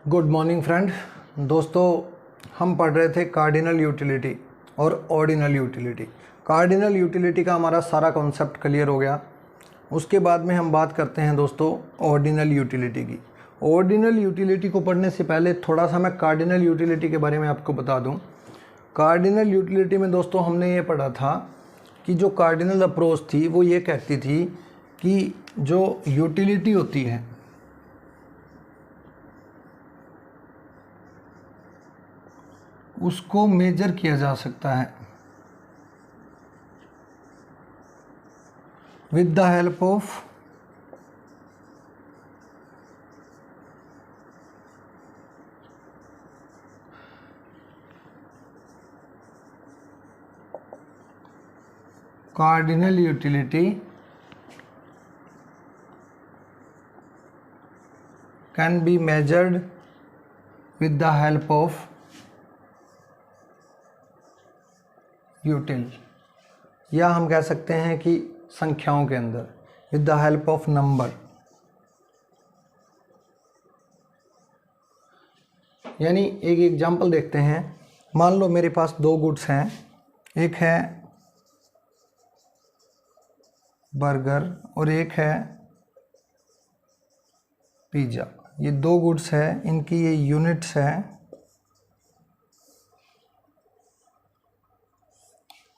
Good morning friend. दोस्तों, हम पढ़ रहे थे कार्डिनल यूटिलिटी और ऑर्डिनल यूटिलिटी। कार्डिनल यूटिलिटी का हमारा सारा कॉन्सेप्ट क्लियर हो गया। उसके बाद में हम बात करते हैं दोस्तों ऑर्डिनल यूटिलिटी की। ऑर्डिनल यूटिलिटी को पढ़ने से पहले थोड़ा सा मैं कार्डिनल यूटिलिटी के बारे में आपको बता दूं। कार्डिनल यूटिलिटी में दोस्तों हमने ये पढ़ा था कि जो कार्डिनल अप्रोच थी वो ये कहती थी कि जो यूटिलिटी होती है उसको मेजर किया जा सकता है with the help of cardinal utility can be measured with the help of यूटिल, या हम कह सकते हैं कि संख्याओं के अंदर with the help of number. यानी एक एग्जांपल देखते हैं। मान लो मेरे पास दो गुड्स हैं, एक है बर्गर और एक है पिज़्ज़ा। ये दो गुड्स है, इनकी ये यूनिट्स हैं,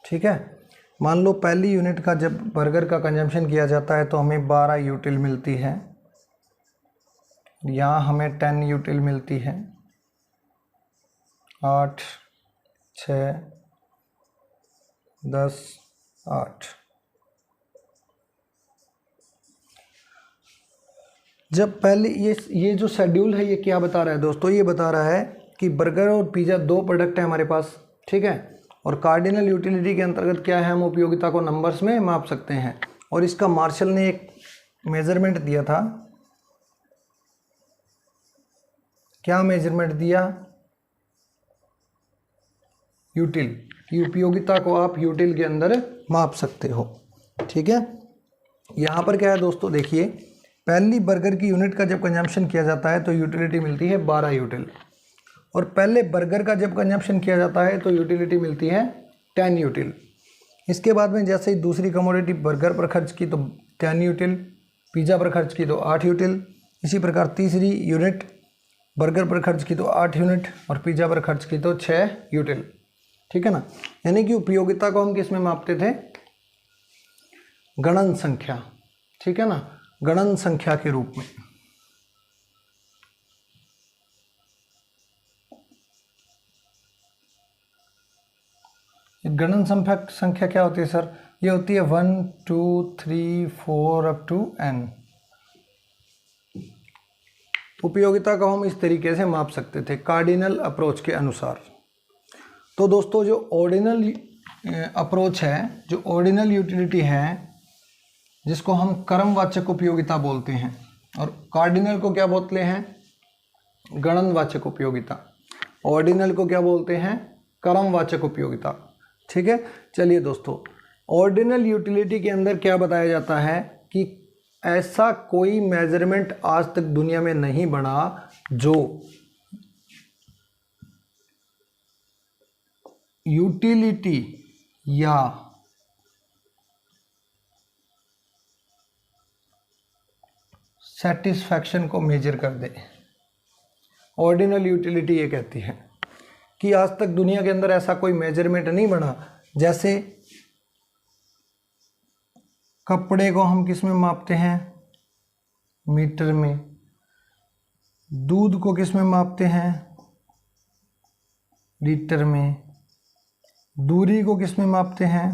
ठीक है। मान लो पहली यूनिट का जब बर्गर का कंजम्पशन किया जाता है तो हमें 12 यूटिल मिलती है, यहाँ हमें 10 यूटिल मिलती है, 8, 6, 10, 8। जब पहले ये जो शेड्यूल है ये क्या बता रहा है दोस्तों? ये बता रहा है कि बर्गर और पिज़्ज़ा दो प्रोडक्ट है हमारे पास, ठीक है। और कार्डिनल यूटिलिटी के अंतर्गत क्या है, हम उपयोगिता को नंबर्स में माप सकते हैं। और इसका मार्शल ने एक मेजरमेंट दिया था। क्या मेजरमेंट दिया? यूटिल की उपयोगिता को आप यूटिल के अंदर माप सकते हो, ठीक है। यहाँ पर क्या है दोस्तों, देखिए पहली बर्गर की यूनिट का जब कंजम्पशन किया जाता है तो यूटिलिटी मिलती है 12 यूटिल, और पहले बर्गर का जब कंजम्पशन किया जाता है तो यूटिलिटी मिलती है 10 यूटिल। इसके बाद में जैसे ही दूसरी कमोडिटी बर्गर पर खर्च की तो 10 यूटिल, पिज़्ज़ा पर खर्च की तो 8 यूटिल, इसी प्रकार तीसरी यूनिट बर्गर पर खर्च की तो 8 यूनिट और पिज़्ज़ा पर खर्च की तो 6 यूटिल, ठीक है ना। यानी कि उपयोगिता को हम किस में मापते थे? गणन संख्या, ठीक है ना, गणन संख्या के रूप में। गणन संख्या क्या होती है सर? ये होती है 1, 2, 3, 4 अप टू n। उपयोगिता को हम इस तरीके से माप सकते थे कार्डिनल अप्रोच के अनुसार। तो दोस्तों जो ऑर्डिनल अप्रोच है, जो ऑर्डिनल यूटिलिटी है, जिसको हम क्रमवाचक उपयोगिता बोलते हैं, और कार्डिनल को क्या बोलते हैं? गणनवाचक उपयोगिता। ऑर्डिनल को क्या बोलते हैं? क्रमवाचक उपयोगिता, ठीक है। चलिए दोस्तों, ऑर्डिनल यूटिलिटी के अंदर क्या बताया जाता है कि ऐसा कोई मेजरमेंट आज तक दुनिया में नहीं बना जो यूटिलिटी या सेटिस्फैक्शन को मेजर कर दे। ऑर्डिनल यूटिलिटी ये कहती है कि आज तक दुनिया के अंदर ऐसा कोई मेजरमेंट नहीं बना। जैसे कपड़े को हम किस में मापते हैं? मीटर में। दूध को किस में मापते हैं? लीटर में। दूरी को किस में मापते हैं?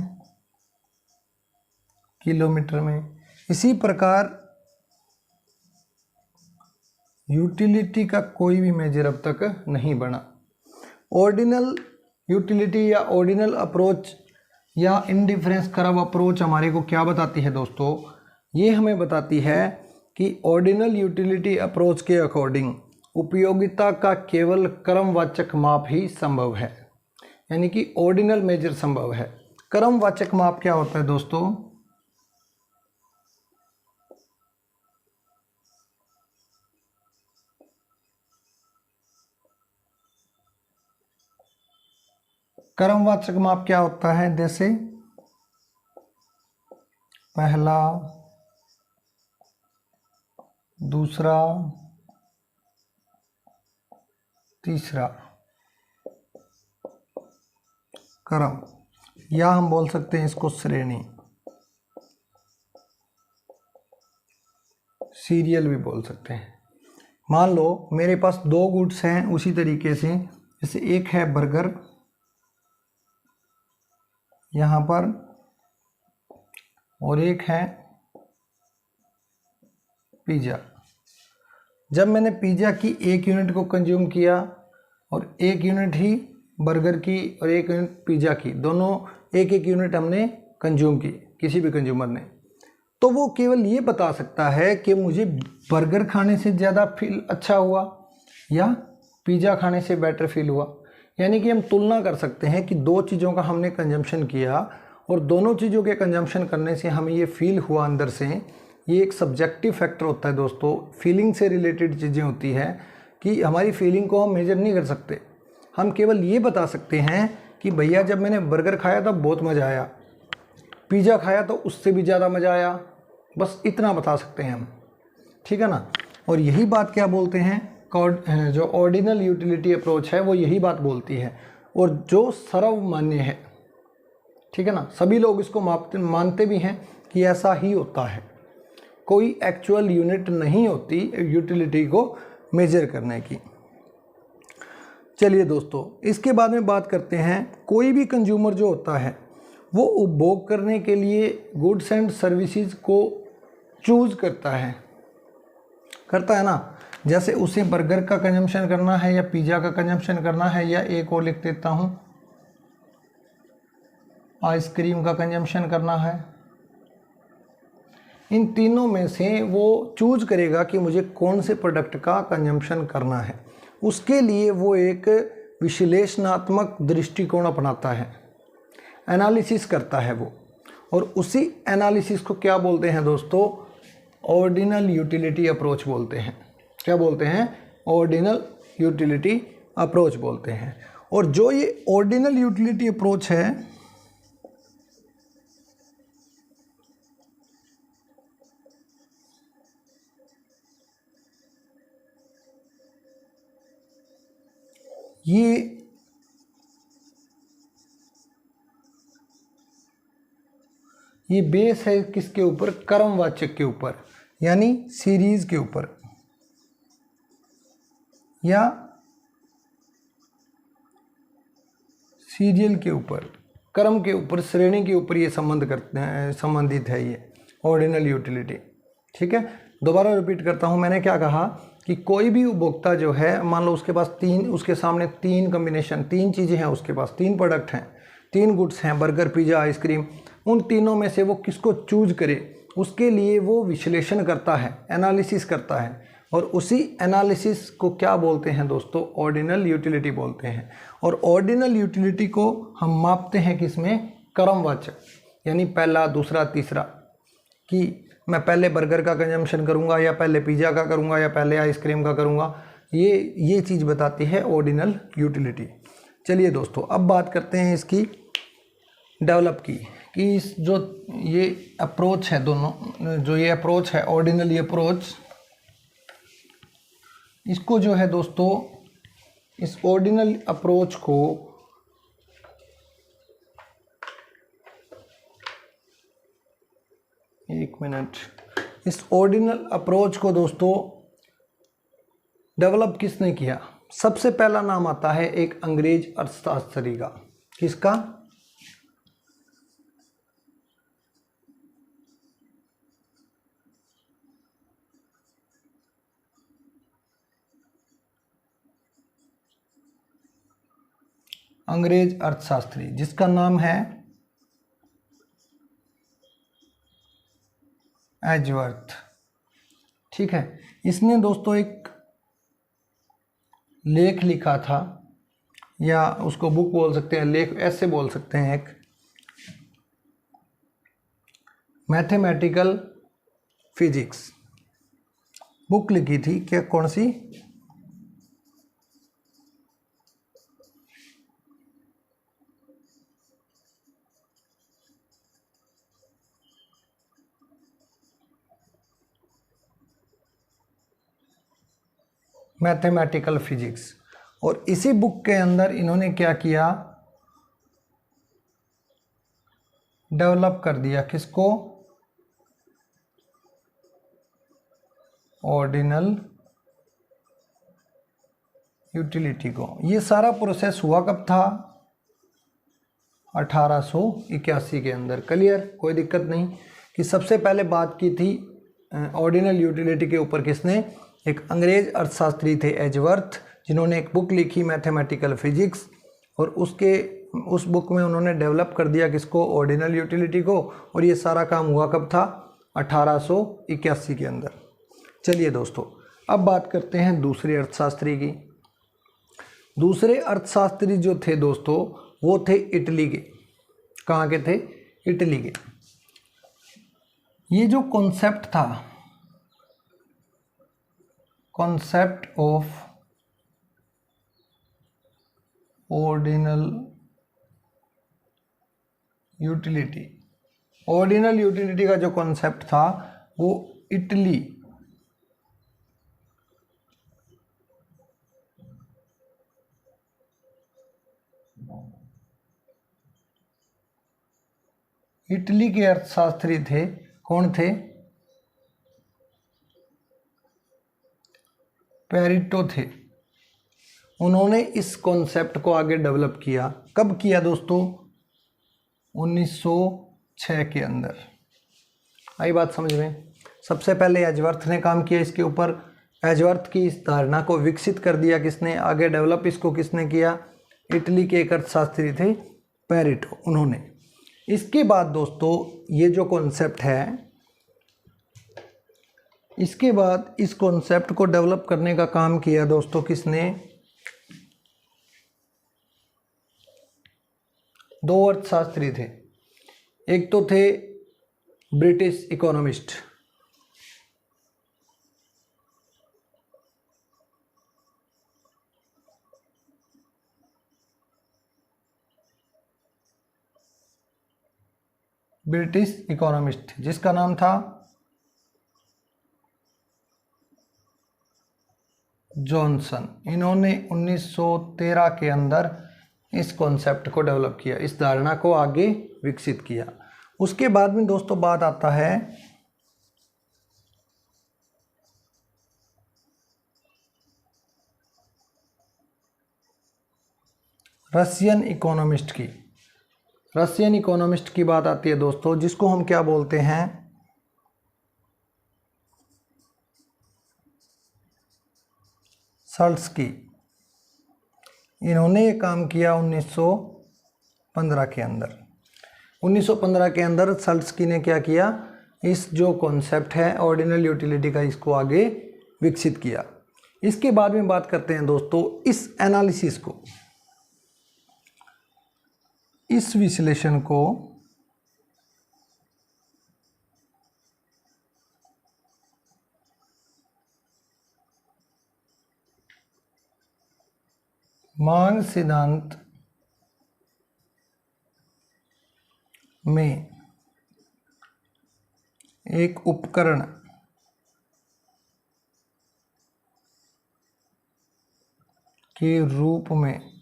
किलोमीटर में। इसी प्रकार यूटिलिटी का कोई भी मेजर अब तक नहीं बना। ऑर्डिनल यूटिलिटी या ऑर्डिनल अप्रोच या इंडिफरेंस कर्व अप्रोच हमारे को क्या बताती है दोस्तों? ये हमें बताती है कि ऑर्डिनल यूटिलिटी अप्रोच के अकॉर्डिंग उपयोगिता का केवल क्रमवाचक माप ही संभव है, यानी कि ऑर्डिनल मेजर संभव है। क्रमवाचक माप क्या होता है दोस्तों? कर्मवाचक माप क्या होता है? जैसे पहला, दूसरा, तीसरा क्रम, या हम बोल सकते हैं इसको श्रेणी, सीरियल भी बोल सकते हैं। मान लो मेरे पास दो गुड्स हैं, उसी तरीके से जैसे एक है बर्गर यहाँ पर और एक है पिज़्ज़ा। जब मैंने पिज़्ज़ा की एक यूनिट को कंज्यूम किया और एक यूनिट ही बर्गर की और एक यूनिट पिज़्ज़ा की, दोनों एक एक यूनिट हमने कंज्यूम की किसी भी कंज्यूमर ने, तो वो केवल ये बता सकता है कि मुझे बर्गर खाने से ज़्यादा फील अच्छा हुआ या पिज़्ज़ा खाने से बेटर फील हुआ। यानी कि हम तुलना कर सकते हैं कि दो चीज़ों का हमने कंजम्पशन किया और दोनों चीज़ों के कंजम्पशन करने से हमें ये फील हुआ अंदर से। ये एक सब्जेक्टिव फैक्टर होता है दोस्तों, फीलिंग से रिलेटेड चीज़ें होती है कि हमारी फीलिंग को हम मेजर नहीं कर सकते। हम केवल ये बता सकते हैं कि भैया जब मैंने बर्गर खाया तब बहुत मज़ा आया, पिज़्ज़ा खाया तो उससे भी ज़्यादा मज़ा आया, बस इतना बता सकते हैं हम, ठीक है ना। और यही बात क्या बोलते हैं, जो ऑर्डिनल यूटिलिटी अप्रोच है वो यही बात बोलती है और जो सर्वमान्य है, ठीक है ना। सभी लोग इसको मानते भी हैं कि ऐसा ही होता है, कोई एक्चुअल यूनिट नहीं होती यूटिलिटी को मेजर करने की। चलिए दोस्तों, इसके बाद में बात करते हैं, कोई भी कंज्यूमर जो होता है वो उपभोग करने के लिए गुड्स एंड सर्विसेज को चूज़ करता है ना। जैसे उसे बर्गर का कंजम्पशन करना है या पिज़्ज़ा का कंजम्पशन करना है, या एक और लिख देता हूँ आइसक्रीम का कंजम्पशन करना है। इन तीनों में से वो चूज करेगा कि मुझे कौन से प्रोडक्ट का कंजम्पशन करना है। उसके लिए वो एक विश्लेषणात्मक दृष्टिकोण अपनाता है, एनालिसिस करता है वो, और उसी एनालिसिस को क्या बोलते हैं दोस्तों? ऑर्डिनल यूटिलिटी अप्रोच बोलते हैं। क्या बोलते हैं? ऑर्डिनल यूटिलिटी अप्रोच बोलते हैं। और जो ये ऑर्डिनल यूटिलिटी अप्रोच है, ये बेस है किसके ऊपर? क्रमवाचक के ऊपर, यानी सीरीज के ऊपर या सीरियल के ऊपर, क्रम के ऊपर, श्रेणी के ऊपर ये संबंधित है ये ऑर्डिनल यूटिलिटी, ठीक है। दोबारा रिपीट करता हूँ, मैंने क्या कहा कि कोई भी उपभोक्ता जो है, मान लो उसके पास उसके सामने तीन कॉम्बिनेशन, तीन चीज़ें हैं उसके पास, तीन प्रोडक्ट हैं, तीन गुड्स हैं, बर्गर, पिज़्ज़ा, आइसक्रीम। उन तीनों में से वो किसको चूज करे, उसके लिए वो विश्लेषण करता है, एनालिसिस करता है, और उसी एनालिसिस को क्या बोलते हैं दोस्तों? ऑर्डिनल यूटिलिटी बोलते हैं। और ऑर्डिनल यूटिलिटी को हम मापते हैं किसमें? क्रमवाचक, यानी पहला, दूसरा, तीसरा, कि मैं पहले बर्गर का कंजम्पशन करूंगा या पहले पिज़्ज़ा का करूंगा या पहले आइसक्रीम का करूंगा। ये चीज़ बताती है ऑर्डिनल यूटिलिटी। चलिए दोस्तों, अब बात करते हैं इसकी डेवलप की, कि इस जो ये अप्रोच है, दोनों जो ये अप्रोच है ऑर्डिनल अप्रोच, इसको जो है दोस्तों, इस ऑर्डिनल अप्रोच को इस ऑर्डिनल अप्रोच को दोस्तों डेवलप किसने किया? सबसे पहला नाम आता है एक अंग्रेज अर्थशास्त्री का। किसका? अंग्रेज अर्थशास्त्री, जिसका नाम है एजवर्थ, ठीक है। इसने दोस्तों एक लेख लिखा था, या उसको बुक बोल सकते हैं, लेख ऐसे बोल सकते हैं, एक मैथमेटिकल फिजिक्स बुक लिखी थी। क्या, कौन सी? Mathematical physics. और इसी बुक के अंदर इन्होंने क्या किया, डेवलप कर दिया किसको, ऑर्डिनल यूटिलिटी को। ये सारा प्रोसेस हुआ कब था, 1881 के अंदर। क्लियर, कोई दिक्कत नहीं। कि सबसे पहले बात की थी ऑर्डिनल यूटिलिटी के ऊपर किसने, एक अंग्रेज अर्थशास्त्री थे एजवर्थ, जिन्होंने एक बुक लिखी मैथमेटिकल फिजिक्स, और उस बुक में उन्होंने डेवलप कर दिया किसको, ऑर्डिनल यूटिलिटी को। और ये सारा काम हुआ कब था, 1881 के अंदर। चलिए दोस्तों, अब बात करते हैं दूसरे अर्थशास्त्री की। दूसरे अर्थशास्त्री जो थे दोस्तों, वो थे इटली के। कहाँ के थे, इटली के। ये जो कॉन्सेप्ट था, concept of ordinal utility, ordinal utility का जो कॉन्सेप्ट था वो इटली के अर्थशास्त्री थे। कौन थे, पेरिटो थे। उन्होंने इस कॉन्सेप्ट को आगे डेवलप किया। कब किया दोस्तों, 1906 के अंदर। आई बात समझ में। सबसे पहले एजवर्थ ने काम किया इसके ऊपर। एजवर्थ की इस धारणा को विकसित कर दिया किसने, आगे डेवलप इसको किसने किया, इटली के एक अर्थशास्त्री थे पेरिटो, उन्होंने। इसके बाद दोस्तों ये जो कॉन्सेप्ट है, इसके बाद इस कॉन्सेप्ट को डेवलप करने का काम किया दोस्तों किसने, दो अर्थशास्त्री थे। एक तो थे ब्रिटिश इकोनॉमिस्ट, जिसका नाम था जॉनसन। इन्होंने 1913 के अंदर इस कॉन्सेप्ट को डेवलप किया, इस धारणा को आगे विकसित किया। उसके बाद में दोस्तों बात आता है रशियन इकोनॉमिस्ट की। रशियन इकोनॉमिस्ट की बात आती है दोस्तों, जिसको हम क्या बोलते हैं, सल्स्की। इन्होंने ये काम किया 1915 के अंदर। 1915 के अंदर सल्स्की ने क्या किया, इस जो कॉन्सेप्ट है ऑर्डिनल यूटिलिटी का, इसको आगे विकसित किया। इसके बाद में बात करते हैं दोस्तों इस एनालिसिस को, इस विश्लेषण को मांग सिद्धांत में एक उपकरण के रूप में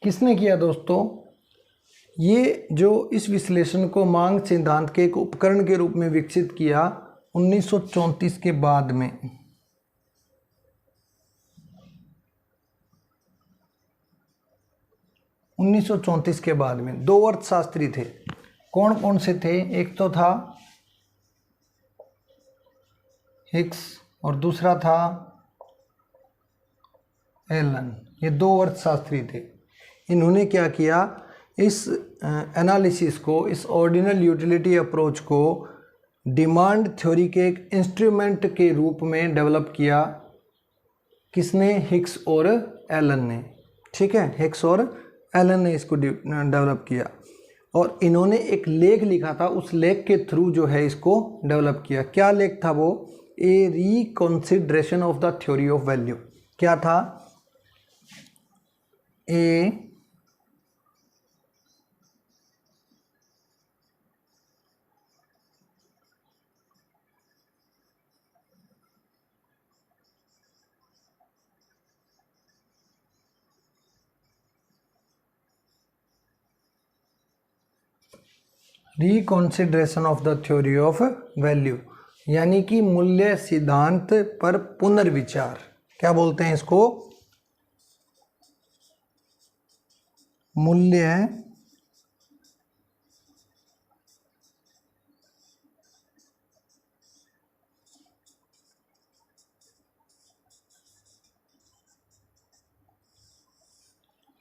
किसने किया दोस्तों, ये जो इस विश्लेषण को मांग सिद्धांत के एक उपकरण के रूप में विकसित किया 1934 के बाद में। 1934 के बाद में दो अर्थशास्त्री थे। कौन कौन से थे, एक तो था हिग्स और दूसरा था एलन। ये दो अर्थशास्त्री थे। इन्होंने क्या किया, इस एनालिसिस को, इस ऑर्डिनल यूटिलिटी अप्रोच को डिमांड थ्योरी के एक इंस्ट्रूमेंट के रूप में डेवलप किया। किसने, हिग्स और एलन ने। ठीक है, हिग्स और एलन ने इसको डेवलप किया। और इन्होंने एक लेख लिखा था, उस लेख के थ्रू जो है इसको डेवलप किया। क्या लेख था वो, a reconsideration of the theory of value. क्या था, a reconsideration of the theory of value, यानी कि मूल्य सिद्धांत पर पुनर्विचार। क्या बोलते हैं इसको? मूल्य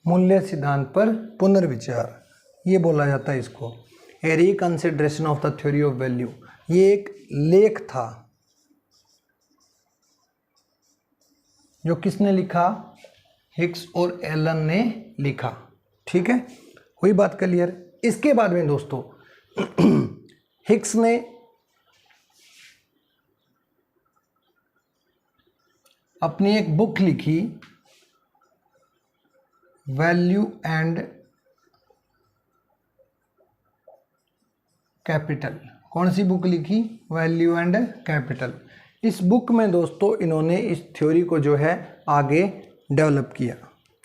मूल्य सिद्धांत पर पुनर्विचार, ये बोला जाता है इसको। A reconsideration of the theory of value, ये एक लेख था जो किसने लिखा? हिग्स और एलन ने लिखा। ठीक है, हुई बात क्लियर। इसके बाद में दोस्तों हिग्स ने अपनी एक बुक लिखी, वैल्यू एंड कैपिटल। कौन सी बुक लिखी? Value and capital. इस बुक में दोस्तों इन्होंने इस थ्योरी को जो है आगे डेवलप किया।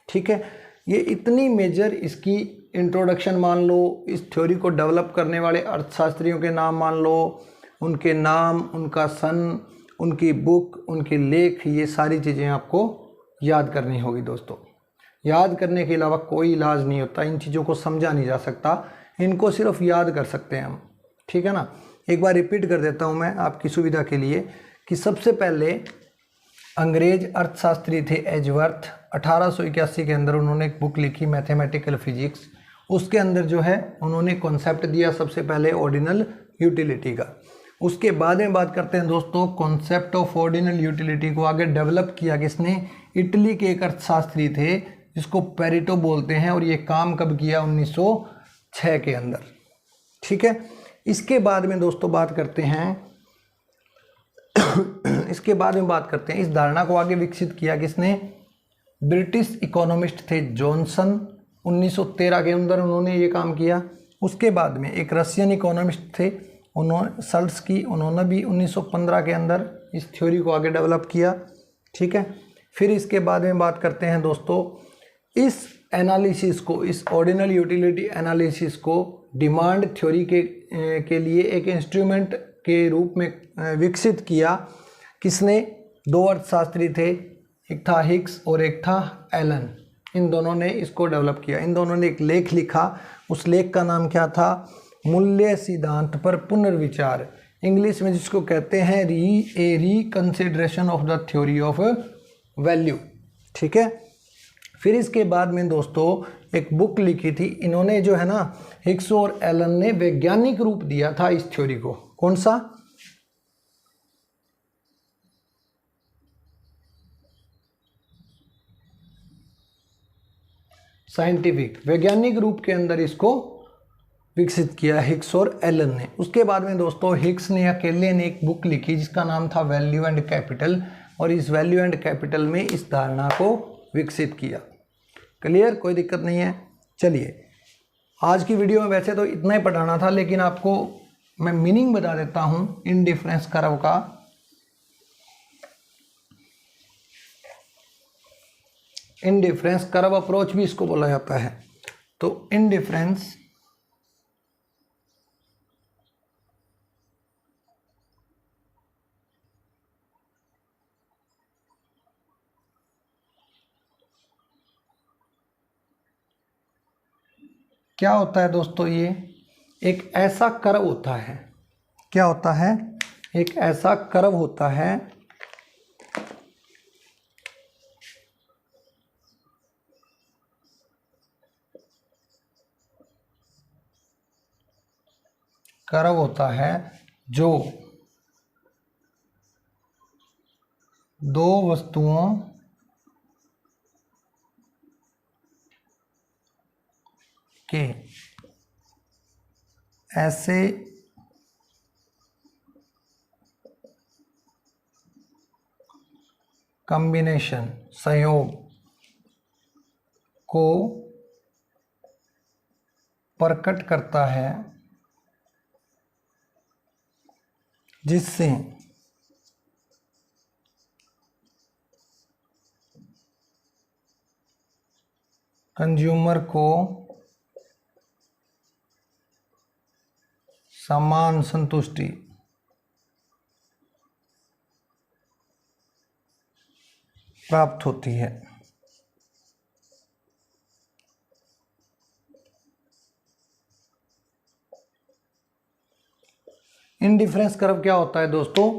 ठीक है, ये इतनी मेजर, इसकी इंट्रोडक्शन मान लो, इस थ्योरी को डेवलप करने वाले अर्थशास्त्रियों के नाम मान लो, उनके नाम, उनका सन, उनकी बुक, उनके लेख, ये सारी चीज़ें आपको याद करनी होगी दोस्तों। याद करने के अलावा कोई इलाज नहीं होता, इन चीज़ों को समझा नहीं जा सकता, इनको सिर्फ याद कर सकते हैं हम। ठीक है ना, एक बार रिपीट कर देता हूँ मैं आपकी सुविधा के लिए कि सबसे पहले अंग्रेज अर्थशास्त्री थे एजवर्थ, 1881 के अंदर उन्होंने एक बुक लिखी मैथमेटिकल फिजिक्स। उसके अंदर जो है उन्होंने कॉन्सेप्ट दिया सबसे पहले ऑर्डिनल यूटिलिटी का। उसके बाद में बात करते हैं दोस्तों, कॉन्सेप्ट ऑफ ऑर्डिनल यूटिलिटी को आगे डेवलप किया किसने? इटली के एक अर्थशास्त्री थे जिसको पेरेटो बोलते हैं, और ये काम कब किया? 1906 के अंदर। ठीक है, इसके बाद में दोस्तों बात करते हैं इस धारणा को आगे विकसित किया किसने? ब्रिटिश इकोनॉमिस्ट थे जॉनसन, 1913 के अंदर उन्होंने ये काम किया। उसके बाद में एक रशियन इकोनॉमिस्ट थे, उन्होंने सल्स्की, उन्होंने भी 1915 के अंदर इस थ्योरी को आगे डेवलप किया। ठीक है, फिर इसके बाद में बात करते हैं दोस्तों, इस एनालिसिस को, इस ऑर्डिनल यूटिलिटी एनालिसिस को डिमांड थ्योरी के लिए एक इंस्ट्रूमेंट के रूप में विकसित किया। किसने? दो अर्थशास्त्री थे, एक था हिग्स और एक था एलन। इन दोनों ने इसको डेवलप किया। इन दोनों ने एक लेख लिखा, उस लेख का नाम क्या था? मूल्य सिद्धांत पर पुनर्विचार, इंग्लिश में जिसको कहते हैं reconsideration of the theory of value. ठीक है, फिर इसके बाद में दोस्तों एक बुक लिखी थी इन्होंने, जो है ना, हिग्स और एलन ने वैज्ञानिक रूप दिया था इस थ्योरी को। कौन सा? साइंटिफिक, वैज्ञानिक रूप के अंदर इसको विकसित किया हिग्स और एलन ने। उसके बाद में दोस्तों हिग्स ने अकेले ने एक बुक लिखी जिसका नाम था वैल्यू एंड कैपिटल, और इस वैल्यू एंड कैपिटल में इस धारणा को विकसित किया। क्लियर, कोई दिक्कत नहीं है। चलिए, आज की वीडियो में वैसे तो इतना ही पढ़ाना था, लेकिन आपको मैं मीनिंग बता देता हूँ इनडिफरेंस कर्व का। इनडिफरेंस कर्व अप्रोच भी इसको बोला जाता है। तो इनडिफरेंस क्या होता है दोस्तों? ये एक ऐसा कर्व होता है। क्या होता है? एक ऐसा कर्व होता है जो दो वस्तुओं के ऐसे कॉम्बिनेशन, संयोग को प्रकट करता है जिससे कंज्यूमर को समान संतुष्टि प्राप्त होती है। इंडिफरेंस कर्व क्या होता है दोस्तों?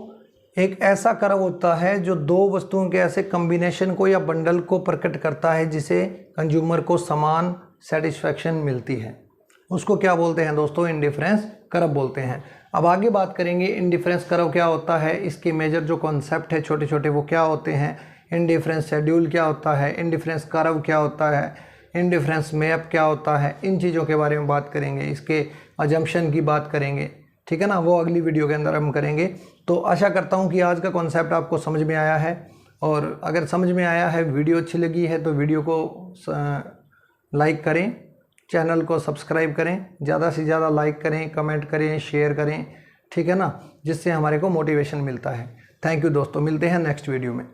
एक ऐसा कर्व होता है जो दो वस्तुओं के ऐसे कॉम्बिनेशन को या बंडल को प्रकट करता है जिसे कंज्यूमर को समान सेटिस्फैक्शन मिलती है। उसको क्या बोलते हैं दोस्तों? इंडिफरेंस कर्व बोलते हैं। अब आगे बात करेंगे इंडिफरेंस कर्व क्या होता है, इसके मेजर जो कॉन्सेप्ट है छोटे छोटे वो क्या होते हैं, इंडिफरेंस शेड्यूल क्या होता है, इंडिफरेंस कर्व क्या होता है, इंडिफरेंस मैप क्या होता है, इन चीज़ों के बारे में बात करेंगे। इसके अजम्पशन की बात करेंगे, ठीक है ना, वो अगली वीडियो के अंदर हम करेंगे। तो आशा करता हूँ कि आज का कॉन्सेप्ट आपको समझ में आया है, और अगर समझ में आया है, वीडियो अच्छी लगी है तो वीडियो को लाइक करें, चैनल को सब्सक्राइब करें, ज़्यादा से ज़्यादा लाइक करें, कमेंट करें, शेयर करें, ठीक है ना, जिससे हमारे को मोटिवेशन मिलता है। थैंक यू दोस्तों, मिलते हैं नेक्स्ट वीडियो में।